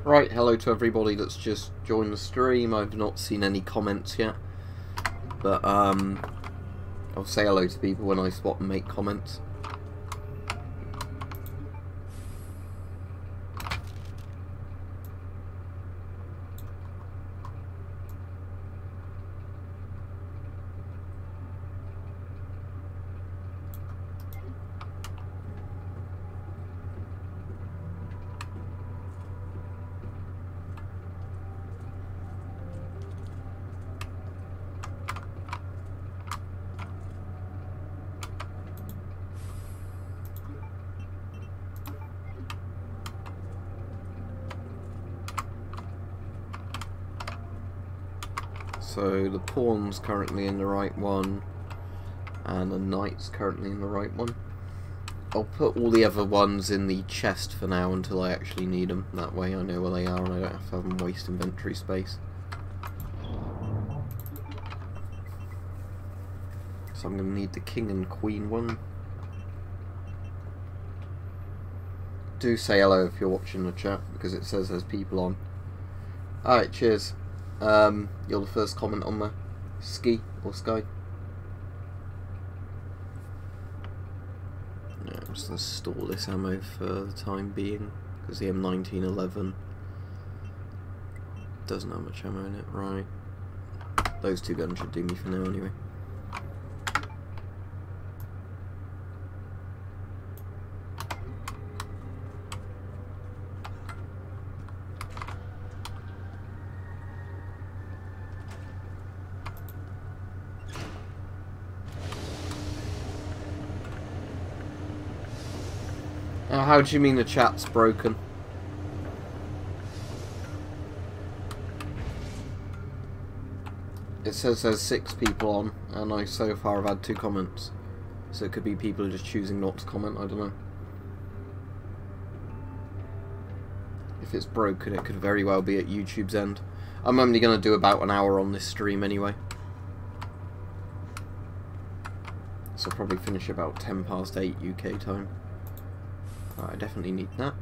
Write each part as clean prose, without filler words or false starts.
Right, hello to everybody that's just joined the stream. I've not seen any comments yet, but I'll say hello to people when I spot and make comments. So the pawn's currently in the right one, and the knight's currently in the right one. I'll put all the other ones in the chest for now until I actually need them. That way I know where they are and I don't have to have them waste inventory space. So I'm going to need the king and queen one. Do say hello if you're watching the chat, because it says there's people on. Alright, cheers. You're the first comment on the ski or sky. Yeah, I'm just going to store this ammo for the time being, because the M1911 doesn't have much ammo in it. Right, those two guns should do me for now anyway. How do you mean the chat's broken? It says there's 6 people on, and I so far have had 2 comments. So it could be people just choosing not to comment, I don't know. If it's broken, it could very well be at YouTube's end. I'm only going to do about an hour on this stream anyway. So I'll probably finish about 10 past 8 UK time. I definitely need that.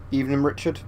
Evening, Richard.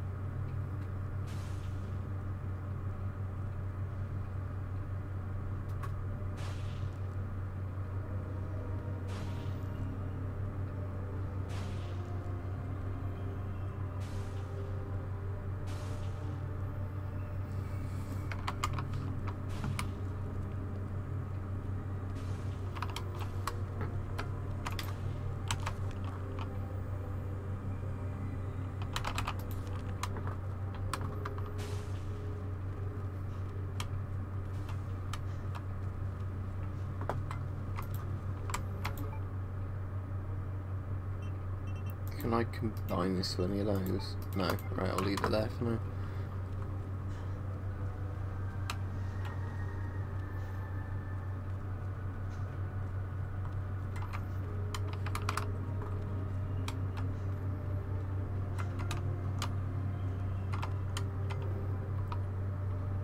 Can I combine this with any of those? No. Right, I'll leave it there for now.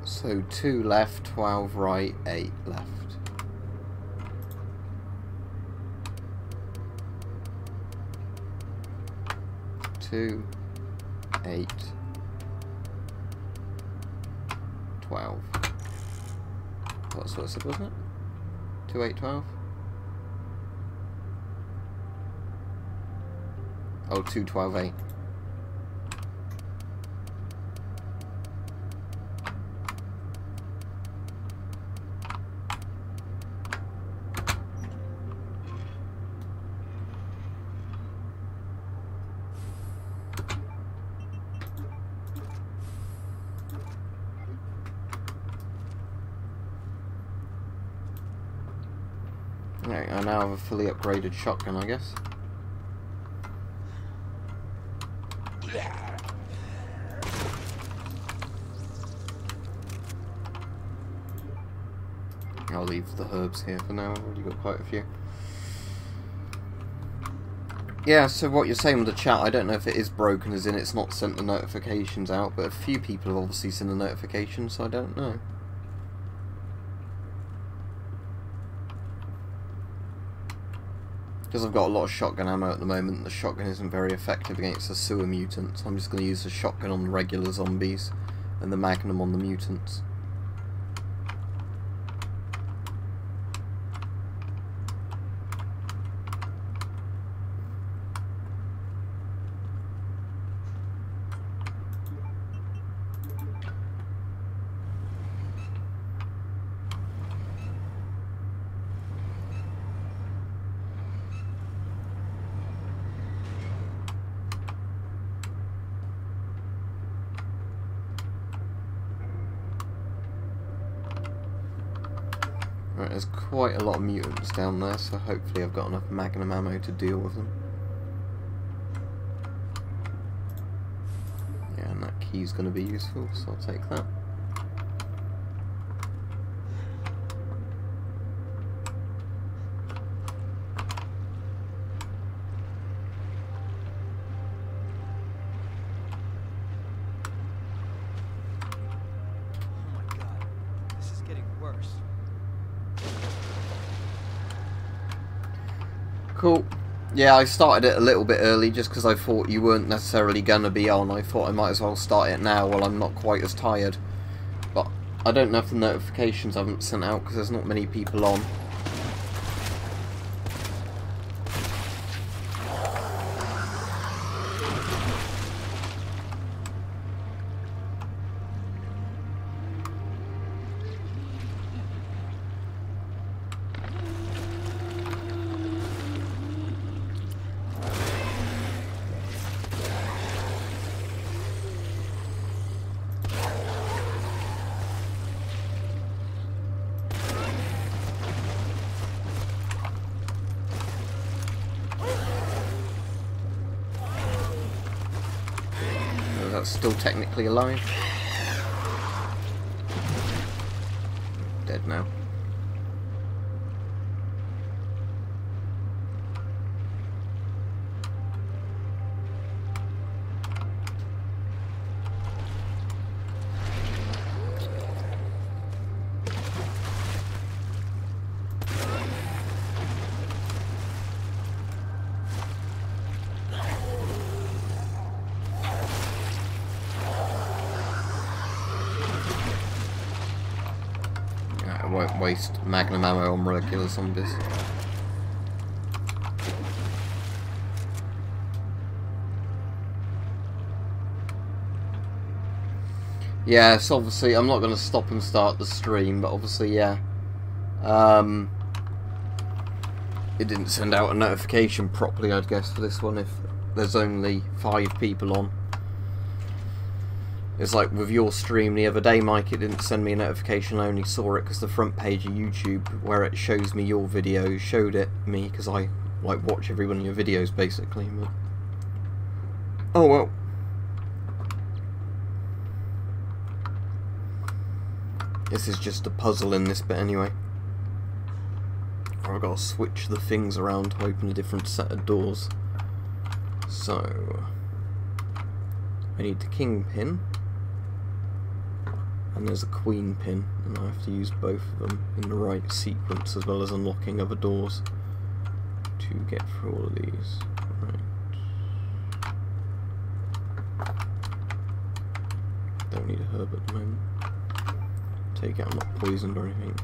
So 2 left, 12 right, 8 left. 2, 8, 12. That's what I said, wasn't it? 2, 8, 12? Oh, 2, 12, 8. Right, I now have a fully upgraded shotgun, I guess. I'll leave the herbs here for now, I've already got quite a few. Yeah, so what you're saying with the chat, I don't know if it is broken as in it's not sent the notifications out, but a few people have obviously sent the notifications, so I don't know. Because I've got a lot of shotgun ammo at the moment, and the shotgun isn't very effective against the sewer mutants, so I'm just going to use the shotgun on the regular zombies and the magnum on the mutants. Right, there's quite a lot of mutants down there, so hopefully I've got enough magnum ammo to deal with them. Yeah, and that key's going to be useful, so I'll take that. Oh my god, this is getting worse. Cool. Yeah, I started it a little bit early just because I thought you weren't necessarily going to be on. I thought I might as well start it now while I'm not quite as tired. But I don't know if the notifications haven't sent out because there's not many people on. That's still technically alive. Dead now. I won't waste magnum ammo on regular zombies. Yeah, so obviously I'm not going to stop and start the stream, but obviously, yeah. It didn't send out a notification properly, I'd guess, for this one if there's only 5 people on. It's like with your stream the other day, Mike, it didn't send me a notification. I only saw it because the front page of YouTube where it shows me your videos showed it me because I like watch every one of your videos basically. But oh well. This is just a puzzle in this bit anyway. I've got to switch the things around to open a different set of doors. So I need the king pin. And there's a queen pin, and I have to use both of them in the right sequence as well as unlocking other doors to get through all of these. Right. Don't need a herb at the moment. Take it, I'm not poisoned or anything.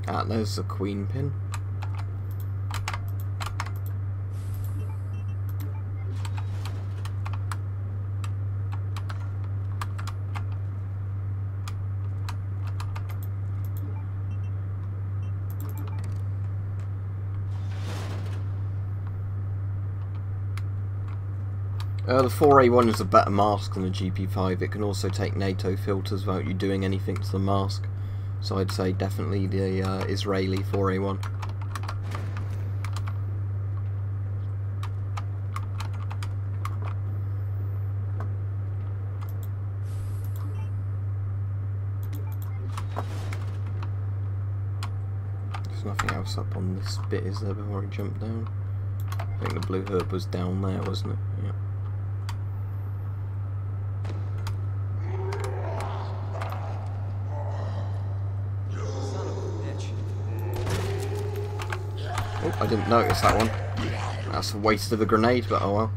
But there's the queen pin. The 4A1 is a better mask than the GP5. It can also take NATO filters without you doing anything to the mask. So I'd say definitely the Israeli 4A1. There's nothing else up on this bit, is there, before I jump down? I think the blue herb was down there, wasn't it? Yeah. Oh, I didn't notice that one. That's a waste of a grenade, but oh well.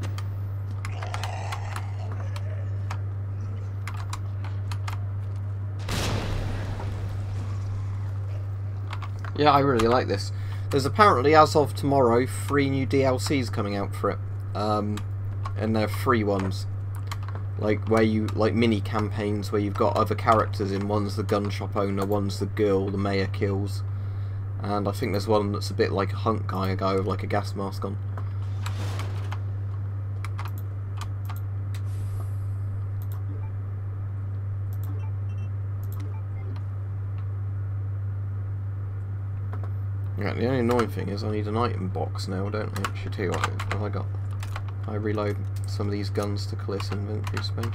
Yeah, I really like this. There's apparently, as of tomorrow, 3 new DLCs coming out for it. And they're free ones. Like, where you, like mini campaigns where you've got other characters in. One's the gun shop owner, one's the girl the mayor kills. And I think there's one that's a bit like a hunk guy, a guy with like a gas mask on. Right, the only annoying thing is I need an item box now, don't I? Actually, tell you what have I got? I reload some of these guns to clear some inventory space.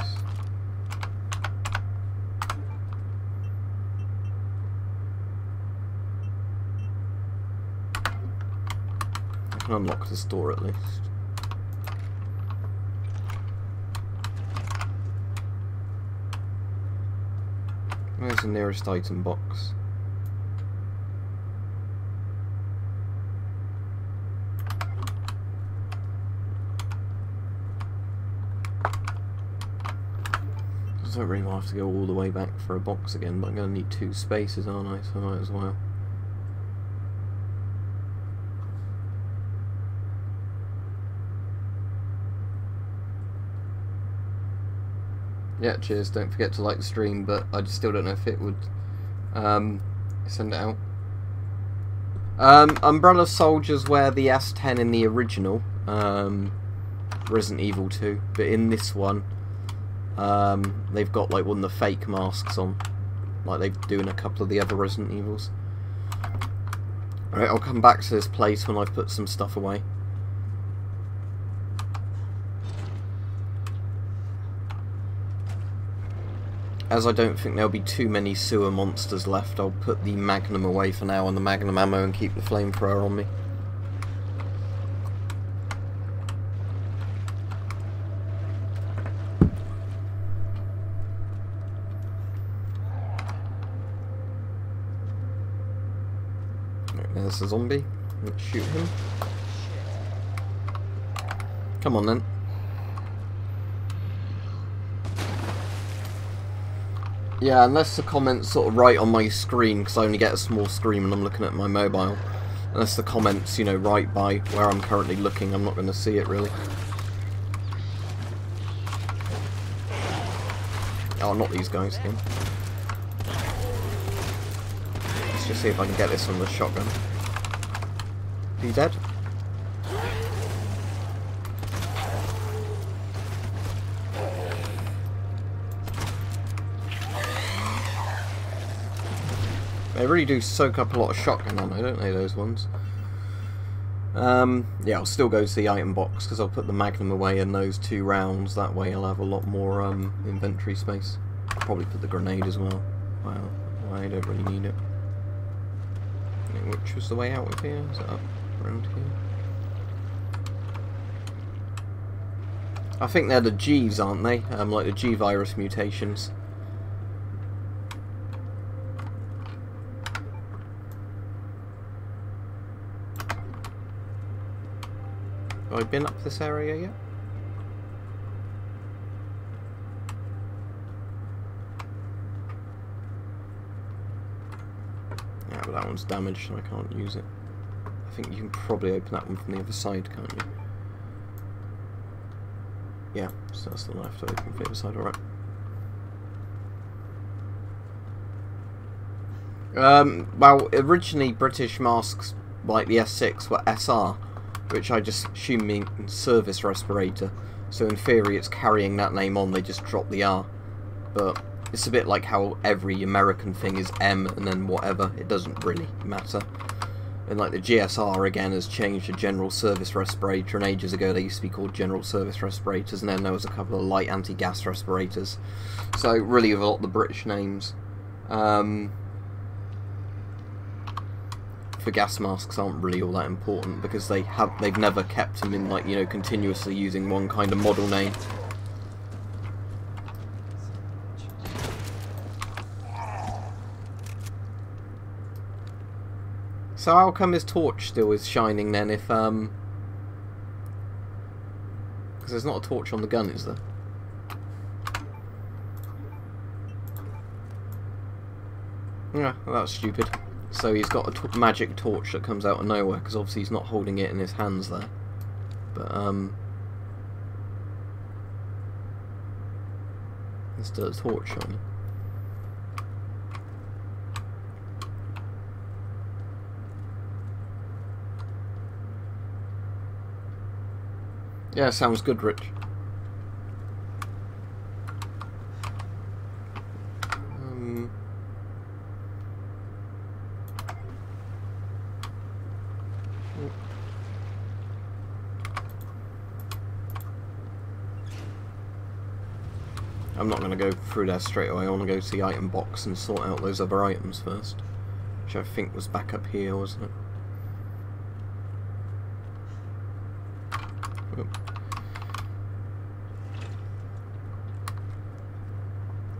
I can unlock this door at least. Where's the nearest item box? I don't really want to have to go all the way back for a box again, but I'm going to need 2 spaces, aren't I? So I might as well. Yeah, cheers. Don't forget to like the stream, but I just still don't know if it would send it out. Umbrella Soldiers wear the S10 in the original Resident Evil 2, but in this one they've got like one of the fake masks on, like they do in a couple of the other Resident Evils. Alright, I'll come back to this place when I've put some stuff away. As I don't think there'll be too many sewer monsters left, I'll put the Magnum away for now and the Magnum ammo and keep the flamethrower on me. There's a zombie. Let's shoot him. Come on then. Yeah, unless the comment's sort of right on my screen, because I only get a small screen when I'm looking at my mobile. Unless the comment's, you know, right by where I'm currently looking, I'm not going to see it really. Oh, not these guys again. Let's just see if I can get this on the shotgun. Are you dead? They really do soak up a lot of shotgun ammo, don't they, those ones? Yeah, I'll still go to the item box because I'll put the Magnum away in those 2 rounds. That way I'll have a lot more inventory space. I'll probably put the grenade as well. Wow, I don't really need it. Which was the way out of here? Is it up around here? I think they're the Gs, aren't they? Like the G virus mutations. Have I been up this area yet? Yeah, but that one's damaged, so I can't use it. I think you can probably open that one from the other side, can't you? Yeah, so that's the one I have to open from the other side, alright. Well, originally British masks, like the S6, were SR, which I just assume means service respirator. So in theory it's carrying that name on, they just drop the R. But it's a bit like how every American thing is M and then whatever, it doesn't really matter. And like the GSR again has changed to General Service Respirator, and ages ago they used to be called General Service Respirators, and then there was a couple of light anti-gas respirators. So really with a lot of the British names. for gas masks aren't really all that important because they've never kept them in, like, you know, continuously using one kind of model name. So how come his torch still is shining then if because there's not a torch on the gun, is there? Yeah, well, that's stupid. So he's got a magic torch that comes out of nowhere, because obviously he's not holding it in his hands there. But, there's still a torch on. Yeah, sounds good, Rich. I'm not going to go through there straight away. I want to go to the item box and sort out those other items first, which I think was back up here, wasn't it? Oop.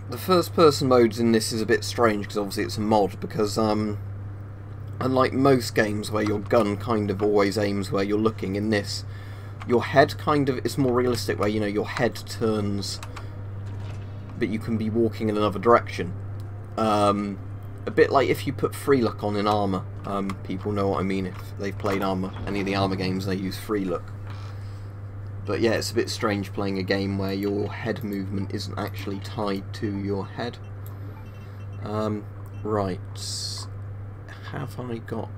The first person modes in this is a bit strange because obviously it's a mod, because unlike most games where your gun kind of always aims where you're looking, in this your head kind of, it's more realistic where, you know, your head turns but you can be walking in another direction. A bit like if you put free look on in Armour. People know what I mean if they've played Armour. Any of the Armour games, they use free look. But yeah, it's a bit strange playing a game where your head movement isn't actually tied to your head. Right. Have I got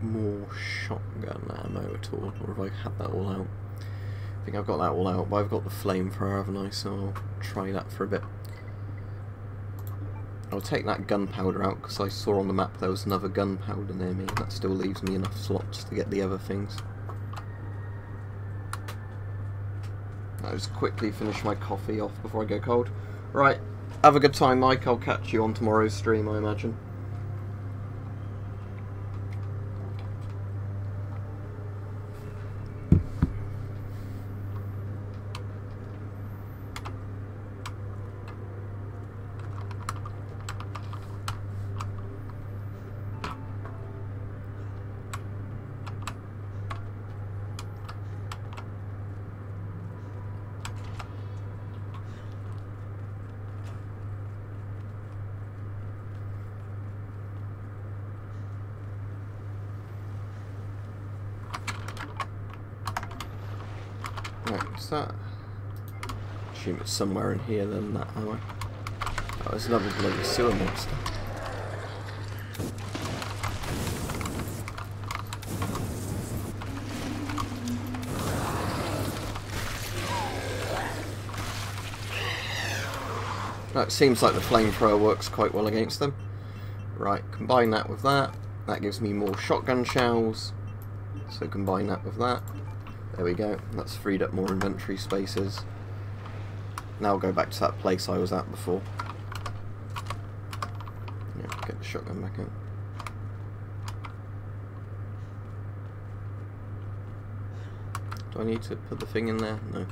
more shotgun ammo at all? Or have I had that all out? I think I've got that all out, but I've got the flamethrower, haven't I? So I'll try that for a bit. I'll take that gunpowder out because I saw on the map there was another gunpowder near me, and that still leaves me enough slots to get the other things. I'll just quickly finish my coffee off before I go cold. Right, have a good time, Mike. I'll catch you on tomorrow's stream, I imagine. Right, what's that? Assume it's somewhere in here then, that ammo. Oh, there's another bloody sewer monster. That seems like the flamethrower works quite well against them. Right, combine that with that. That gives me more shotgun shells. So combine that with that. There we go, that's freed up more inventory spaces. Now I'll go back to that place I was at before. Yeah, get the shotgun back in. Do I need to put the thing in there? No.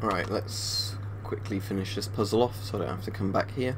Alright, let's quickly finish this puzzle off so I don't have to come back here.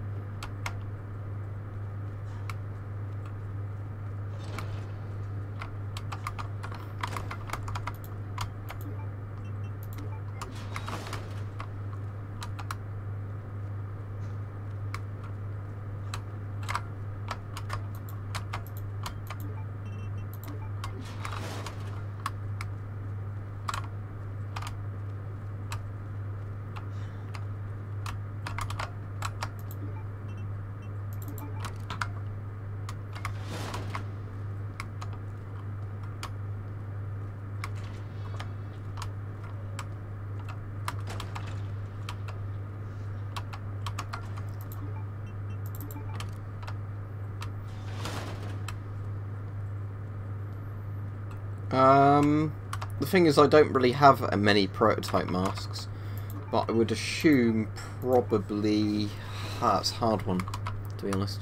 The thing is, I don't really have many prototype masks, but I would assume probably that's a hard one, to be honest.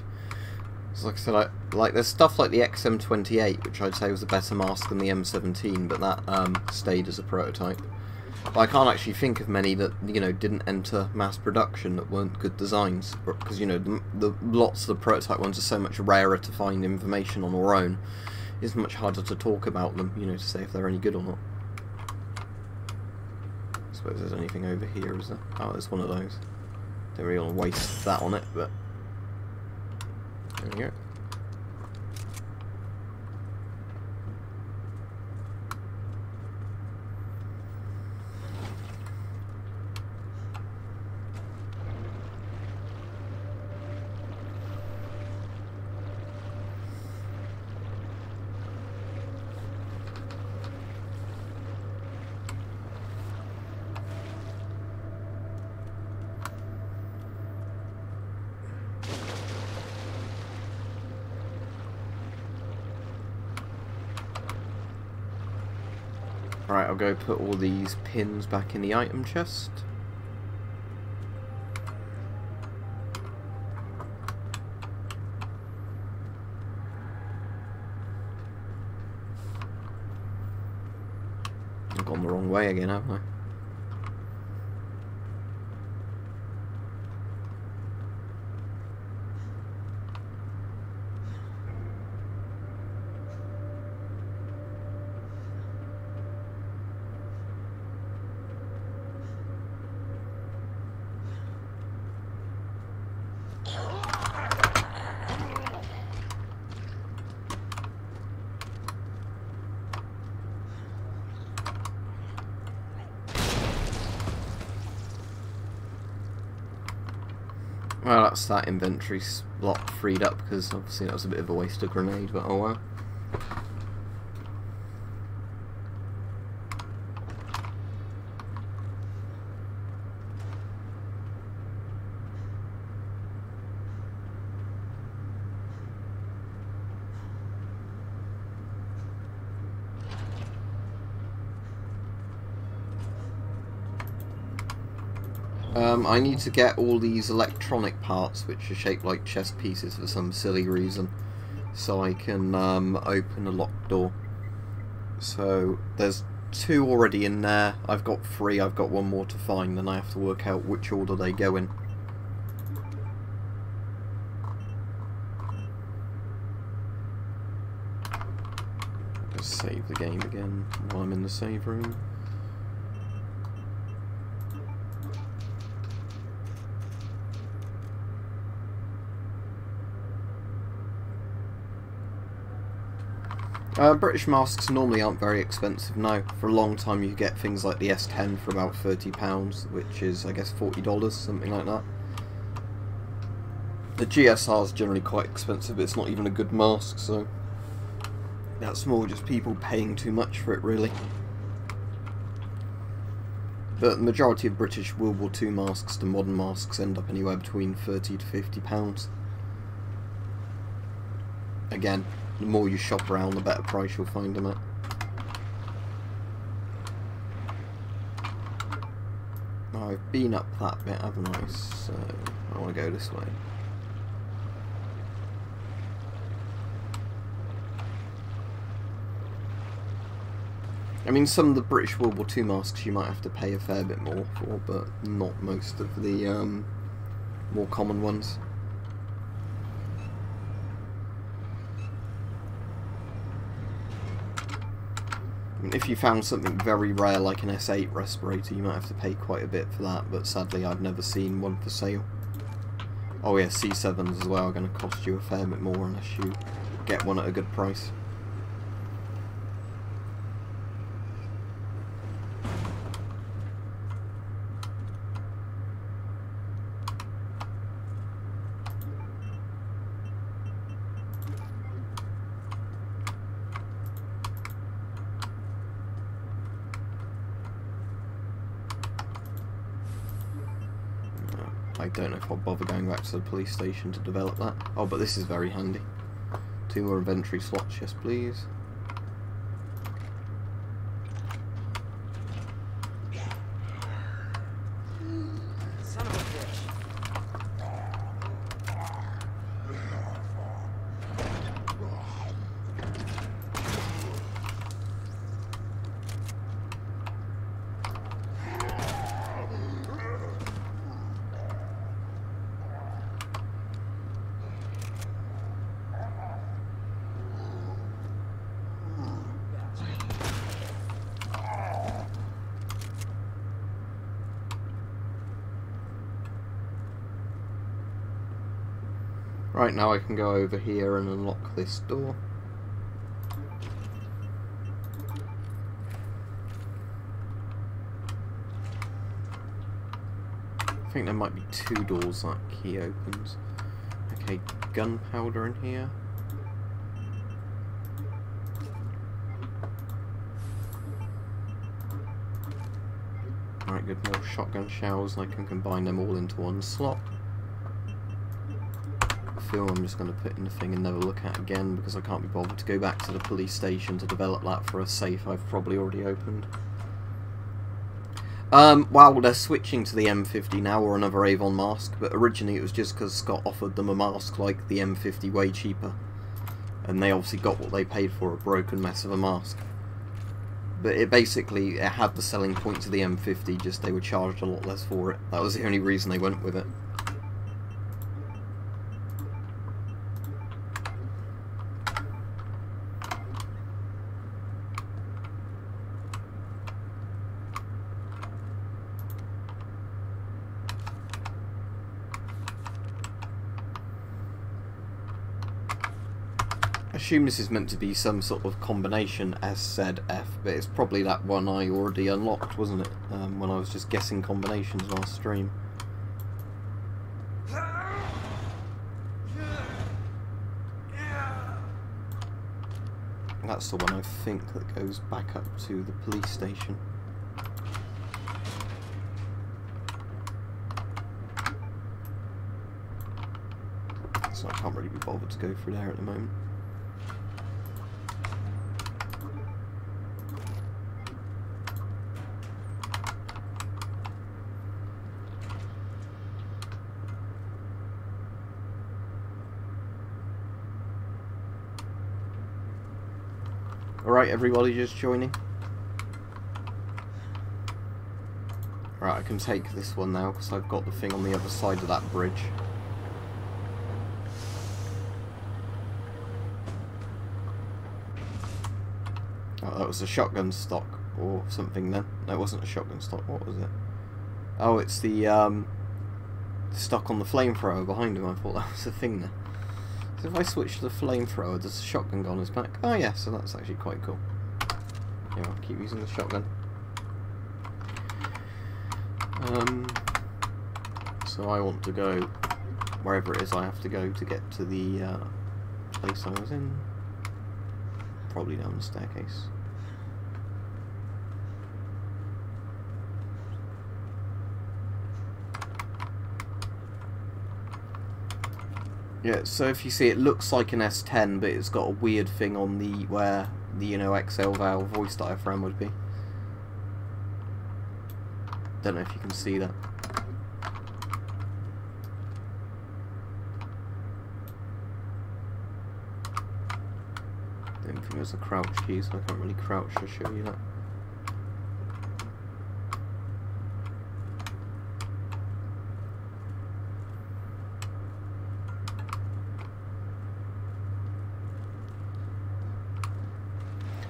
So like I said, like there's stuff like the XM28, which I'd say was a better mask than the M17, but that stayed as a prototype. But I can't actually think of many that, you know, didn't enter mass production that weren't good designs, because, you know, the lots of the prototype ones are so much rarer to find information on our own. It's much harder to talk about them, you know, to say if they're any good or not. I suppose there's anything over here, is there? Oh, there's one of those. Don't really want to waste that on it, but there we go. Right, I'll go put all these pins back in the item chest. I've gone the wrong way again, haven't I? Well, that's that inventory slot freed up, because obviously that was a bit of a waste of grenade, but oh well. I need to get all these electronic parts, which are shaped like chess pieces for some silly reason, so I can open a locked door. So there's 2 already in there. I've got 3. I've got 1 more to find, and I have to work out which order they go in. Let's save the game again while I'm in the save room. British masks normally aren't very expensive now. For a long time you could get things like the S10 for about £30, which is, I guess, $40, something like that. The GSR is generally quite expensive, but it's not even a good mask, so that's more just people paying too much for it, really. But the majority of British World War II masks to modern masks end up anywhere between £30 to £50. Again, the more you shop around, the better price you'll find them at. I've been up that bit, haven't I? So I want to go this way. I mean, some of the British World War II masks you might have to pay a fair bit more for, but not most of the more common ones. If you found something very rare like an S8 respirator, you might have to pay quite a bit for that, but sadly I've never seen one for sale. Oh yeah, C7s as well are going to cost you a fair bit more unless you get one at a good price. I don't know if I'll bother going back to the police station to develop that. Oh, but this is very handy. 2 more inventory slots, yes please. Right, now I can go over here and unlock this door. I think there might be 2 doors that key opens. Okay, gunpowder in here. Alright, good, more shotgun shells, and I can combine them all into one slot. Film I'm just going to put in the thing and never look at again because I can't be bothered to go back to the police station to develop that for a safe I've probably already opened. Well, they're switching to the M50 now, or another Avon mask, but originally it was just because Scott offered them a mask like the M50 way cheaper. And they obviously got what they paid for, a broken mess of a mask. But it basically, it had the selling point to the M50, just they were charged a lot less for it. That was the only reason they went with it. I assume this is meant to be some sort of combination S, Z, F, but it's probably that one I already unlocked, wasn't it? When I was just guessing combinations last stream. That's the one I think that goes back up to the police station. So I can't really be bothered to go through there at the moment. Alright, everybody just joining. Right, I can take this one now because I've got the thing on the other side of that bridge. Oh, that was a shotgun stock or something then. No, it wasn't a shotgun stock. What was it? Oh, it's the stock on the flamethrower behind him. I thought that was a thing there. So if I switch to the flamethrower, does the shotgun go on his back? Oh yeah, so that's actually quite cool. Yeah, I'll keep using the shotgun. So I want to go wherever it is I have to go to get to the place I was in. Probably down the staircase. Yeah, so if you see, it looks like an S10, but it's got a weird thing on the where the XL valve voice diaphragm would be. Don't know if you can see that. Didn't think there's a crouch key, so I can't really crouch to show you that.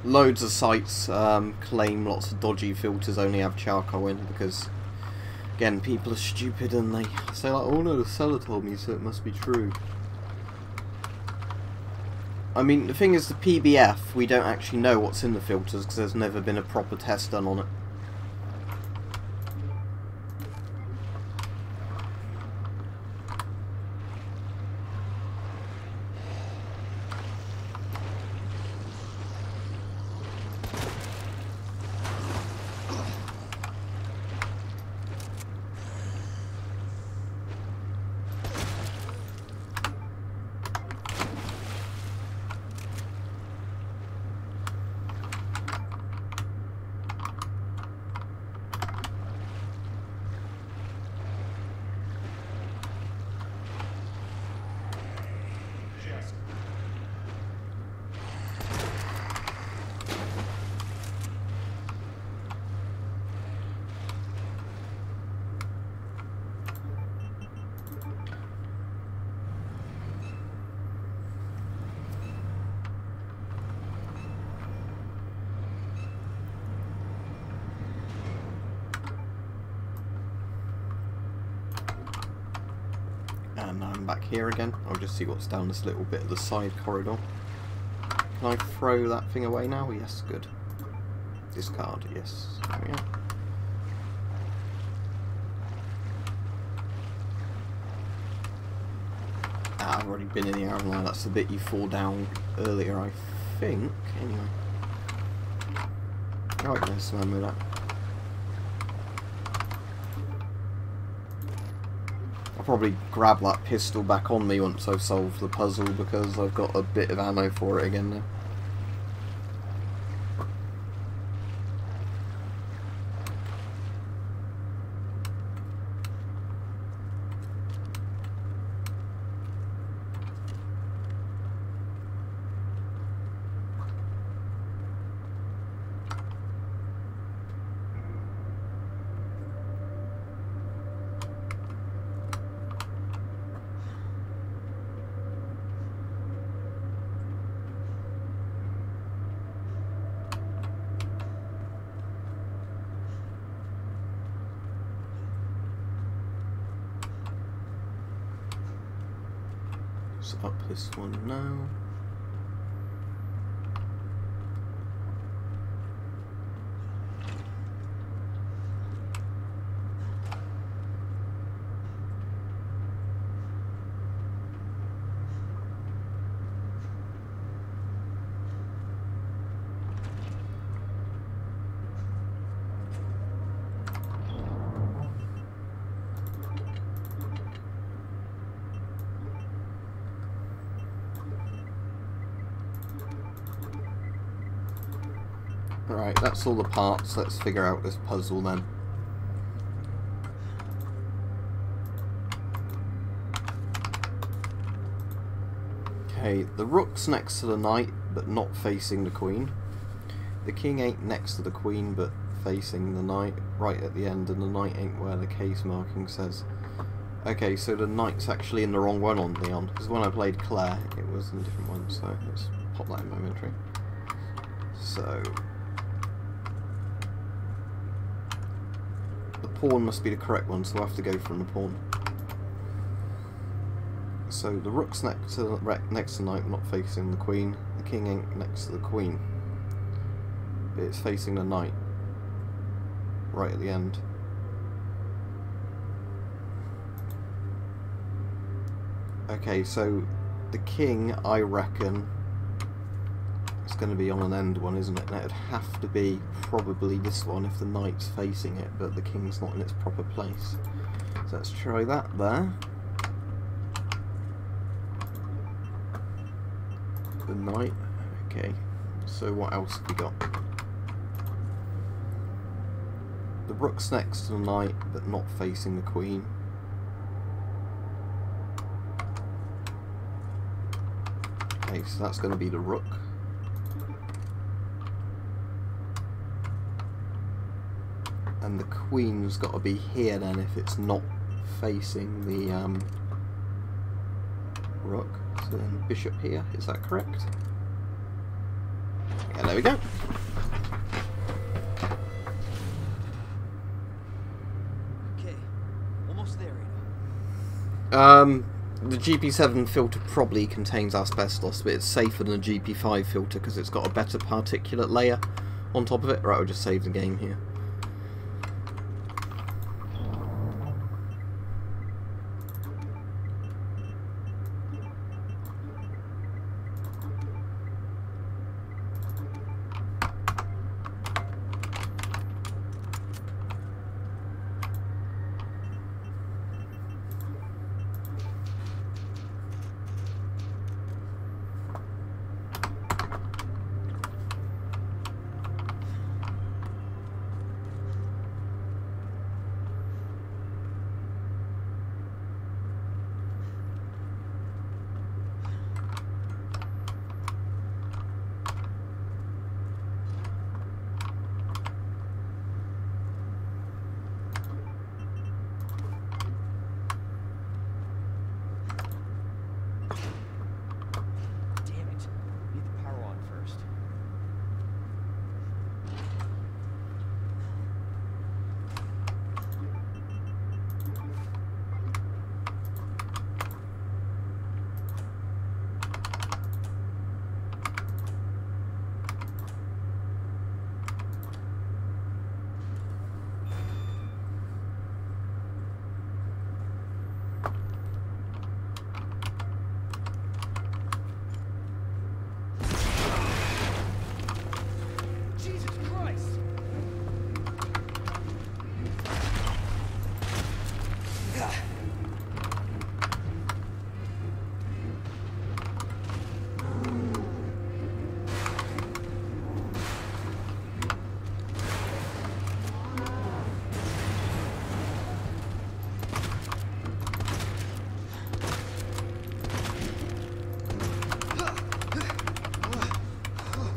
Loads of sites claim lots of dodgy filters only have charcoal in because, again, people are stupid and they say like, oh no, the seller told me, so it must be true. I mean, the thing is, the PBF, we don't actually know what's in the filters because there's never been a proper test done on it. And now I'm back here again. I'll just see what's down this little bit of the side corridor. Can I throw that thing away now? Yes, good. Discard, yes. There we go. Ah, I've already been in the arrow line. That's the bit you fall down earlier, I think. Anyway. Right, there's some ammo that. I'll probably grab that pistol back on me once I've solved the puzzle because I've got a bit of ammo for it again now. Up this one now. Right, that's all the parts. Let's figure out this puzzle then. Okay, the rook's next to the knight, but not facing the queen. The king ain't next to the queen, but facing the knight, right at the end, and the knight ain't where the case marking says. Okay, so the knight's actually in the wrong one on Leon, because when I played Claire, it was in a different one, so let's pop that in my inventory. So... the pawn must be the correct one, so we'll have to go from the pawn. So the rook's next to the knight, not facing the queen. The king ain't next to the queen, but it's facing the knight, right at the end. Okay, so the king, I reckon, is going to be on an end one, isn't it? Now it'd have to be probably this one if the knight's facing it, but the king's not in its proper place. So let's try that there. The knight. Okay, so what else have we got? The rook's next to the knight, but not facing the queen. Okay, so that's going to be the rook. And the queen's got to be here then if it's not facing the rook. So then bishop here, is that correct? Yeah, there we go. Okay, almost there, Ada. The GP7 filter probably contains asbestos, but it's safer than the GP5 filter because it's got a better particulate layer on top of it. Right, I'll just save the game here.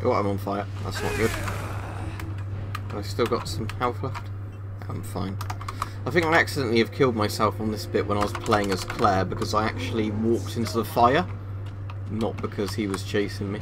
Oh, I'm on fire. That's not good. I've still got some health left. I'm fine. I think I accidentally have killed myself on this bit when I was playing as Claire because I actually walked into the fire. Not because he was chasing me.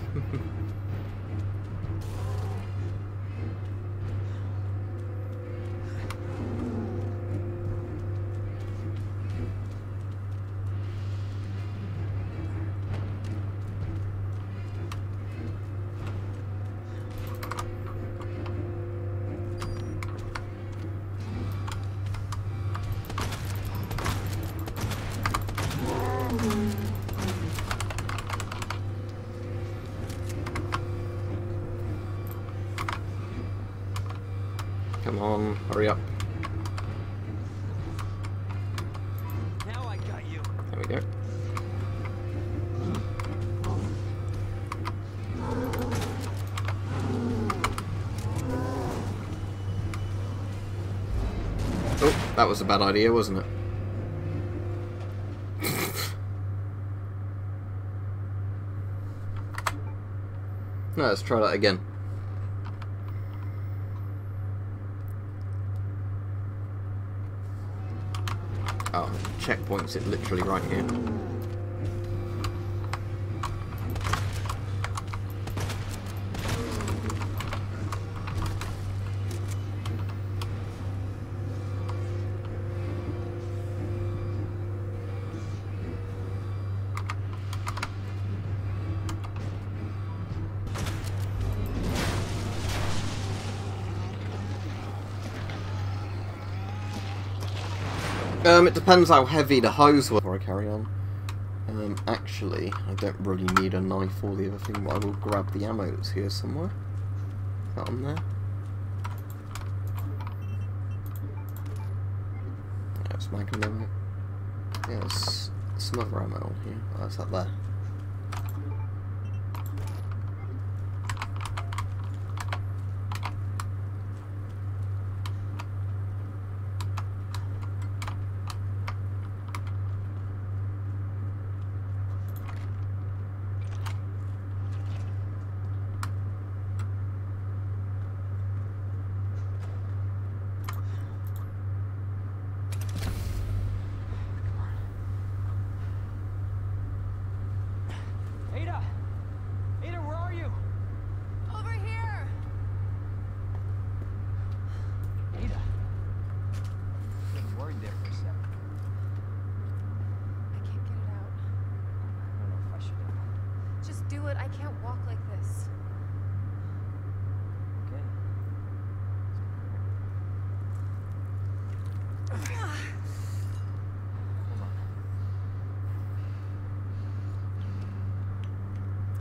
Come on, hurry up. Now I got you. There we go. Oh, that was a bad idea, wasn't it? No, let's try that again. Oh, checkpoint's it literally right here. It depends how heavy the hose was before I carry on. Actually, I don't really need a knife or the other thing, but I will grab the ammo that's here somewhere. Is that on there? Yeah, it's magnum ammo. Yeah, there's some other ammo on here. Oh, that's up there. Ada, where are you? Over here! Ada. I'm getting worried there for a sec. I can't get it out. I don't know if I should have. Just do it. I can't walk like this. Okay. Hold on.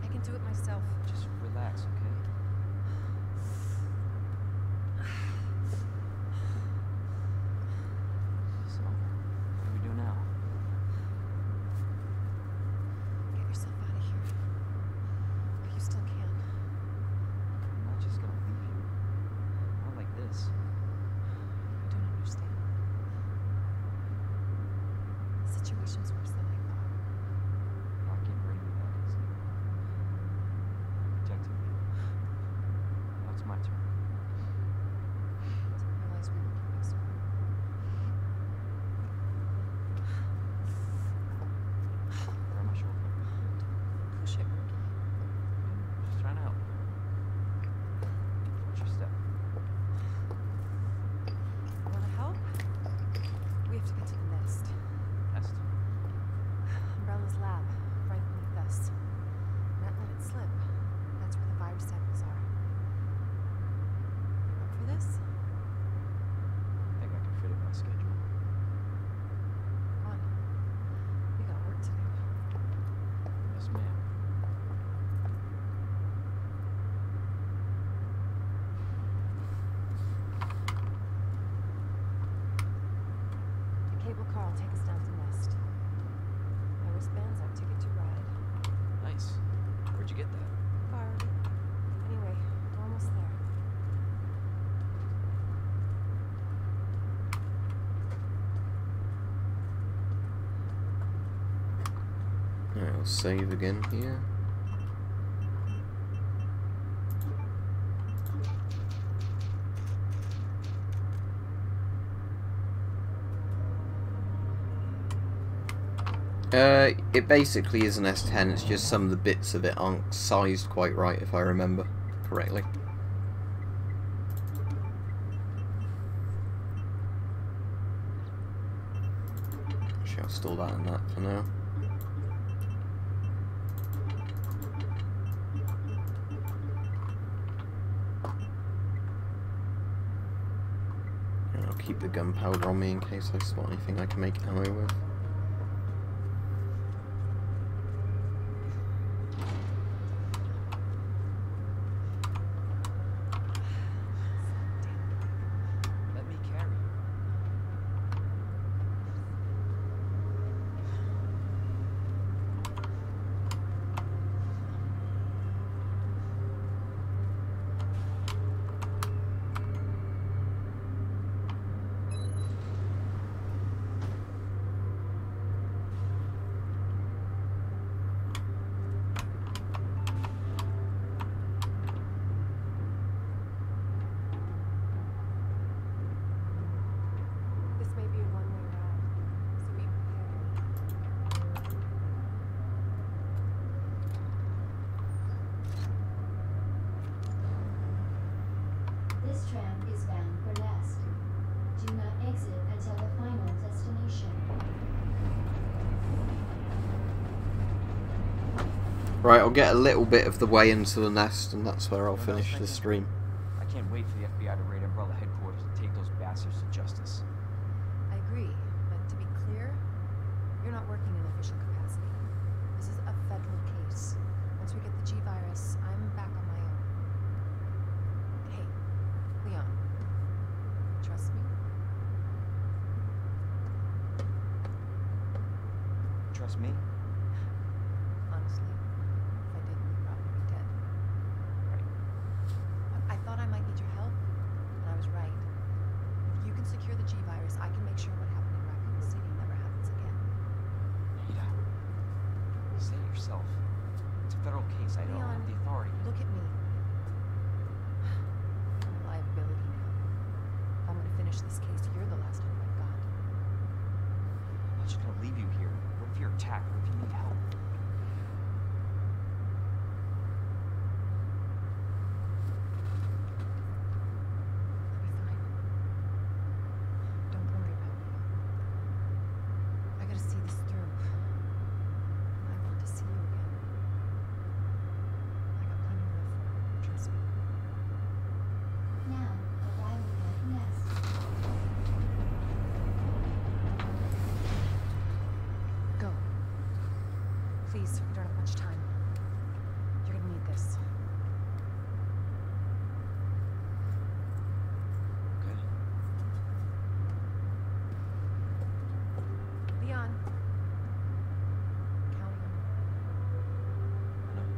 I can do it myself. Just relax, okay? So, what do we do now? Get yourself out of here. But you still can. I'm not just gonna leave you. Not like this. You don't understand. The situation's worse than I thought. Not getting rid of me that easy. Protecting me. Now it's my turn. Didn't realize we were getting so far. Grab my shoulder. Push it, Ricky. Just trying to help. Watch your step. Want to help? We have to get to the nest. Nest. Umbrella's lab, right beneath us. Matt let it slip. That's where the virus samples are. You up for this? I think I can fit it in my schedule. Come on. We got work to do. Yes, ma'am. The cable car will take us down to the nest. My wristband's our ticket to ride. Nice. Where'd you get that? Borrowed it. Anyway, we're almost there. I'll save again here. It basically is an S10, it's just some of the bits of it aren't sized quite right, if I remember correctly. Actually, I'll store that and that for now. And I'll keep the gunpowder on me in case I spot anything I can make ammo with. This tram is bound for Nest. Do not exit until the final destination. Right, I'll get a little bit of the way into the nest, and that's where I'll finish the stream. I can't wait for the FBI to raid Umbrella headquarters and take those bastards to justice. I agree, but to be clear, you're not working in official capacity. This is a federal case. Once we get the G-virus, I'm back on my own. Hey, Leon, trust me? Trust me? Honestly, if I didn't, you'd probably be dead. Right. I thought I might need your help, and I was right. If you can secure the G-virus, I can make sure what happened in Raccoon City never happens again. Ada, say it yourself. It's a federal case. I don't Leon, have the authority. look at me. I'm a liability now. If I'm gonna finish this case, you're the last hope I've got. I'm not just gonna leave you here. What if you're attacked? What if you need help? I'll be fine. Don't worry about me. I gotta see this through. I want to see you again. I got plenty to live for, trust me. Now, arriving at Nest. Go. Please, we don't have much time. You're gonna need this. Okay. Leon. Counting on you. I know.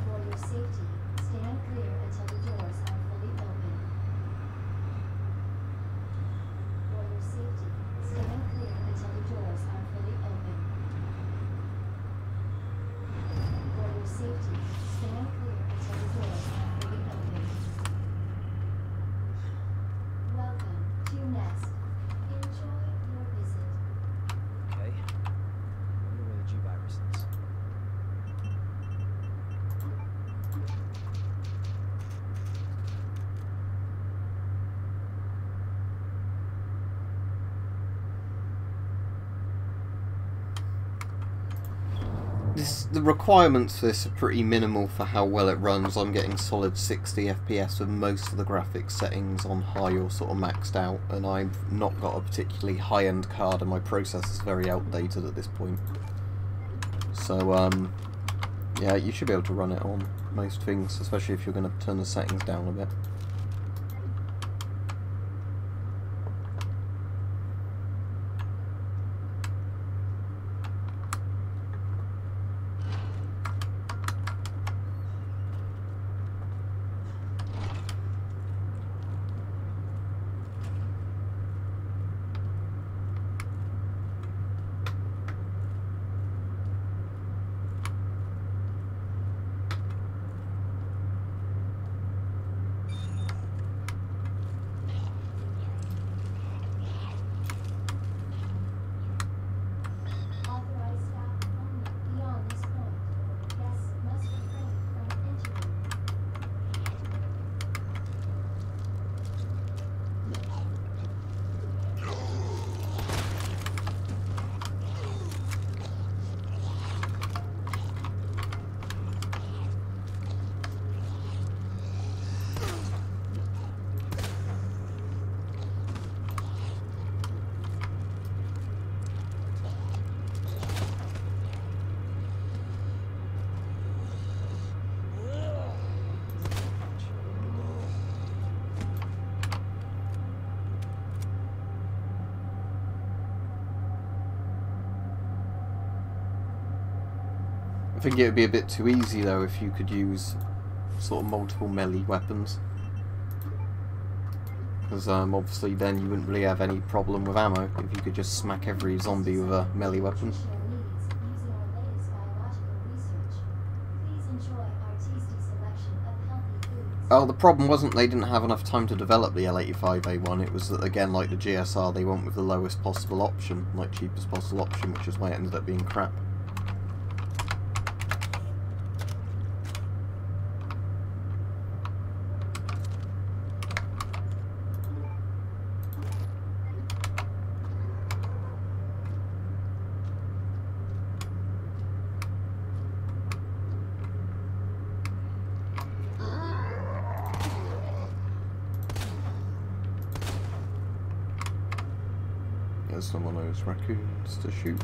For your safety, stand clear until the doors are fully open. For your safety, stand clear until the doors are fully open. For your safety, stand clear until the doors are fully open. Welcome to Nest. Enjoy your visit. Okay. I wonder where the G-virus is. The requirements for this are pretty minimal for how well it runs. I'm getting solid 60 FPS with most of the graphics settings on high or sort of maxed out, and I've not got a particularly high-end card, and my processor's very outdated at this point. So, yeah, you should be able to run it on most things, especially if you're going to turn the settings down a bit. I think it would be a bit too easy though if you could use sort of multiple melee weapons. Because obviously then you wouldn't really have any problem with ammo if you could just smack every zombie with a melee weapon. Oh, the problem wasn't they didn't have enough time to develop the L85A1, it was that, again, like the GSR, they went with the lowest possible option, like cheapest possible option, which is why it ended up being crap. There's some of those raccoons to shoot.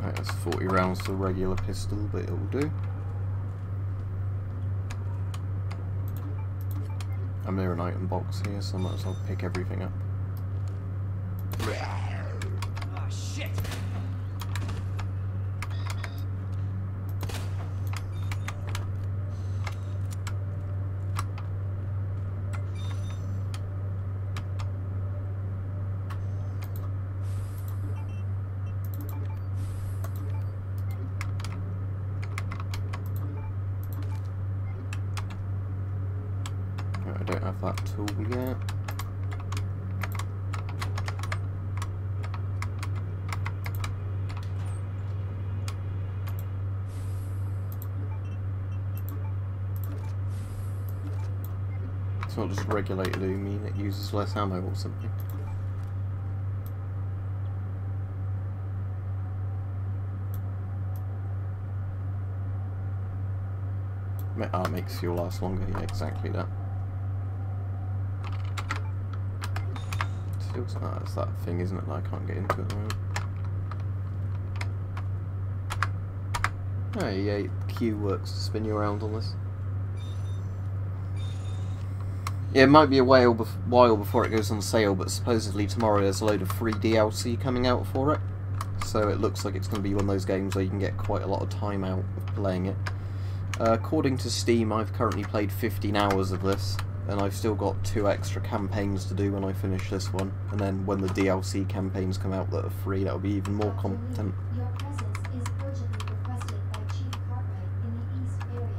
Right, that's 40 rounds to a regular pistol, but it'll do. I'm near an item box here, so I might as well pick everything up. Ah, shit! I don't have that tool yet. It's not just regulated, do you mean it uses less ammo or something? Ah, it makes fuel last longer, yeah, exactly that. It's that thing, isn't it, that I can't get into at the moment. Oh yeah, Q works to spin you around on this. Yeah, it might be a while before it goes on sale, but supposedly tomorrow there's a load of free DLC coming out for it. So it looks like it's going to be one of those games where you can get quite a lot of time out of playing it. According to Steam, I've currently played 15 hours of this. And I've still got 2 extra campaigns to do when I finish this one. And then when the DLC campaigns come out that are free, that'll be even more content. Your presence is urgently requested by Chief Cartwright in the East area.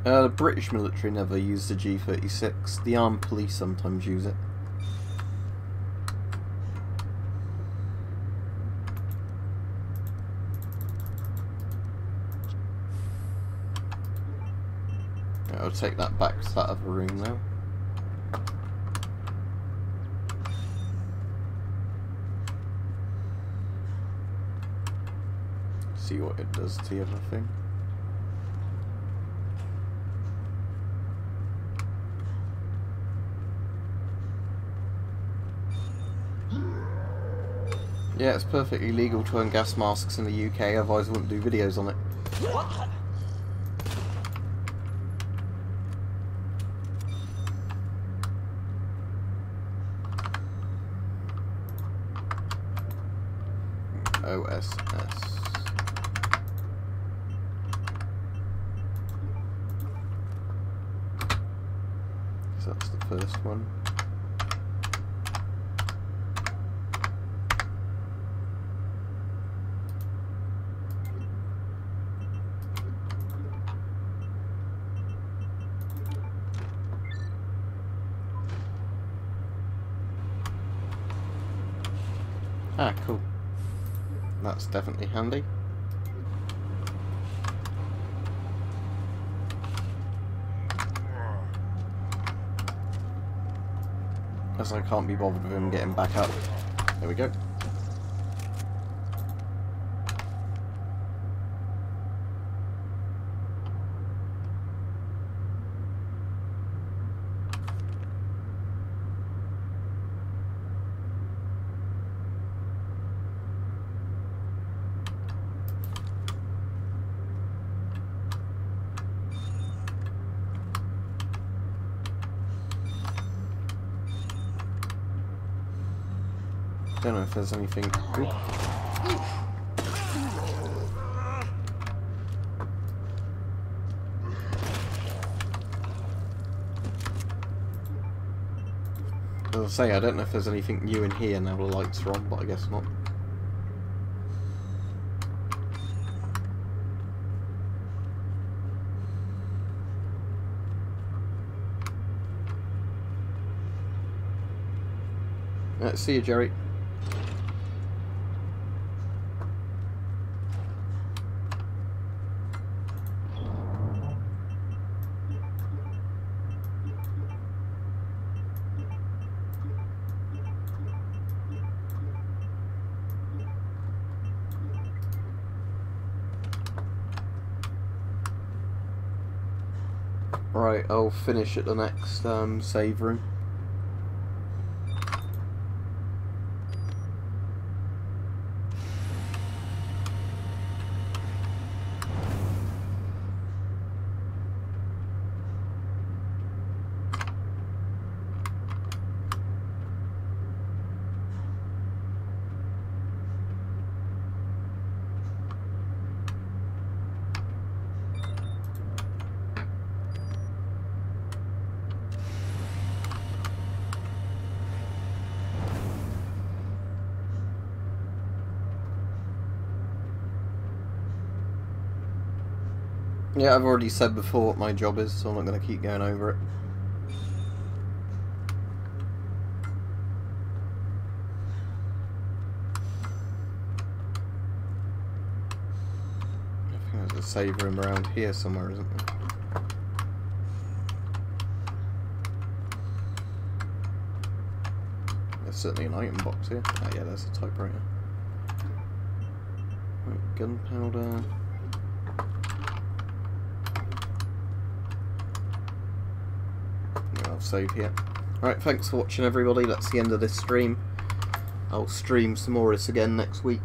The British military never used the G36. The armed police sometimes use it. Yeah, I'll take that back to that other room now. See what it does to the other thing. Yeah, it's perfectly legal to own gas masks in the UK, otherwise I wouldn't do videos on it. OSS. So that's the first one. Ah, cool. That's definitely handy. As I can't be bothered with him getting back up. There we go. Don't know if there's anything. Ooh. As I say, I don't know if there's anything new in here now the lights are on, but I guess not. See you, Jerry. Right, I'll finish at the next save room. Yeah, I've already said before what my job is, so I'm not going to keep going over it. I think there's a save room around here somewhere, isn't there? There's certainly an item box here. Ah, yeah, there's a typewriter. Right, gunpowder. Save here. Alright, thanks for watching everybody. That's the end of this stream. I'll stream some more of this again next week.